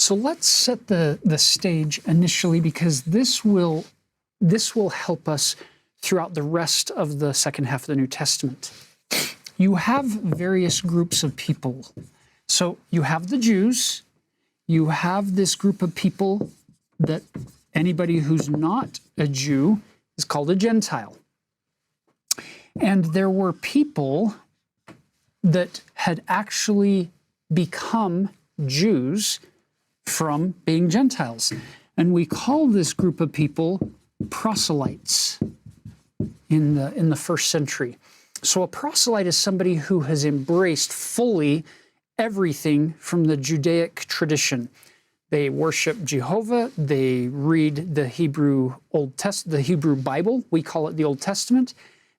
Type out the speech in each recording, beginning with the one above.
So let's set the stage initially, because this will help us throughout the rest of the second half of the New Testament. You have various groups of people. So you have the Jews, you have this group of people that anybody who's not a Jew is called a Gentile. And there were people that had actually become Jews from being Gentiles. And we call this group of people proselytes in the first century. So a proselyte is somebody who has embraced fully everything from the Judaic tradition. They worship Jehovah, they read the Hebrew Bible, we call it the Old Testament.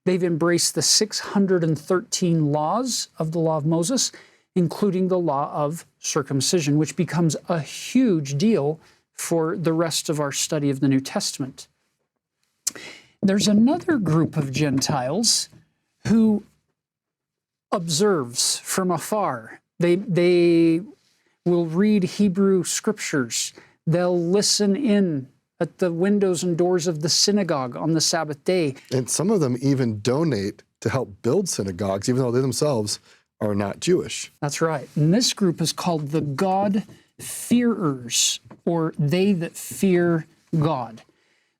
They've embraced the 613 laws of the law of Moses, including the law of circumcision, which becomes a huge deal for the rest of our study of the New Testament. There's another group of Gentiles who observes from afar. They will read Hebrew scriptures. They'll listen in at the windows and doors of the synagogue on the Sabbath day. And some of them even donate to help build synagogues, even though they themselves are not Jewish. That's right. And this group is called the God-fearers, or they that fear God.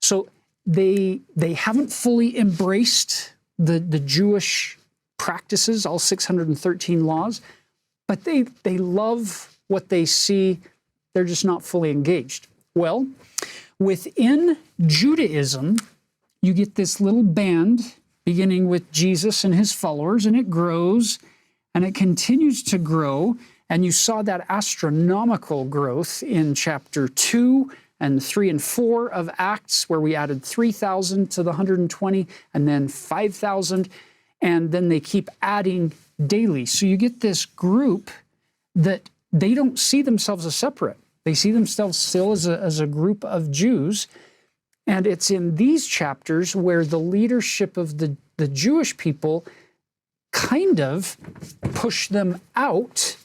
So they haven't fully embraced the Jewish practices, all 613 laws, but they love what they see. They're just not fully engaged. Well, within Judaism, you get this little band beginning with Jesus and his followers, and it grows, and it continues to grow. And you saw that astronomical growth in chapter 2 and 3 and 4 of Acts, where we added 3,000 to the 120, and then 5,000, and then they keep adding daily. So you get this group that they don't see themselves as separate. They see themselves still as a group of Jews. And it's in these chapters where the leadership of the Jewish people kind of push them out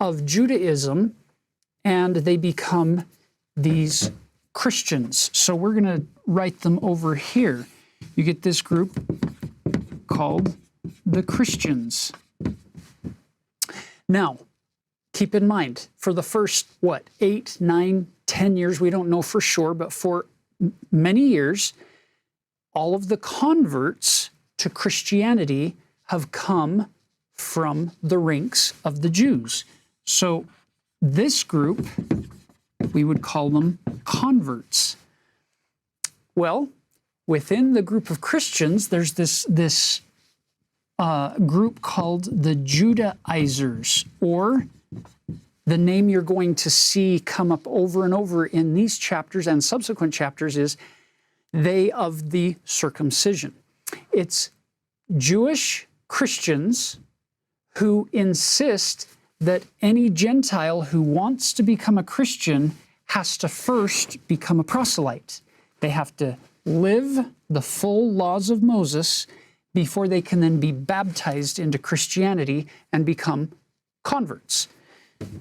of Judaism, and they become these Christians. So we're going to write them over here. You get this group called the Christians. Now, keep in mind, for the first, 8, 9, 10 years, we don't know for sure, but for many years, all of the converts to Christianity have come from the ranks of the Jews. So this group, we would call them converts. Well, within the group of Christians, there's this group called the Judaizers, or the name you're going to see come up over and over in these chapters and subsequent chapters is they of the circumcision. It's Jewish Christians who insist that any Gentile who wants to become a Christian has to first become a proselyte. They have to live the full laws of Moses before they can then be baptized into Christianity and become converts.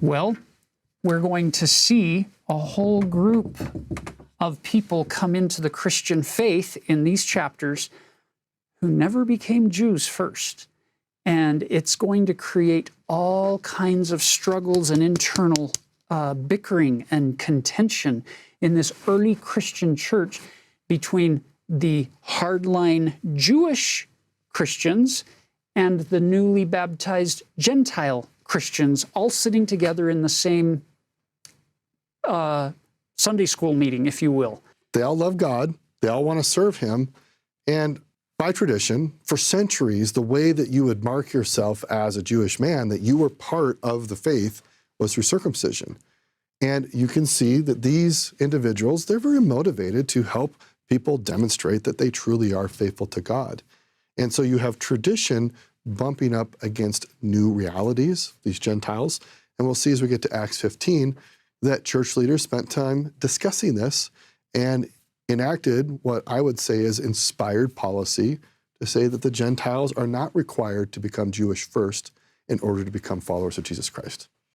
Well, we're going to see a whole group of people come into the Christian faith in these chapters who never became Jews first. And it's going to create all kinds of struggles and internal bickering and contention in this early Christian church between the hardline Jewish Christians and the newly baptized Gentile Christians, all sitting together in the same Sunday school meeting, if you will. They all love God. They all want to serve him. And by tradition, for centuries, the way that you would mark yourself as a Jewish man, that you were part of the faith, was through circumcision. And you can see that these individuals, they're very motivated to help people demonstrate that they truly are faithful to God. And so you have tradition bumping up against new realities, these Gentiles. And we'll see as we get to Acts 15 that church leaders spent time discussing this and enacted what I would say is inspired policy to say that the Gentiles are not required to become Jewish first in order to become followers of Jesus Christ.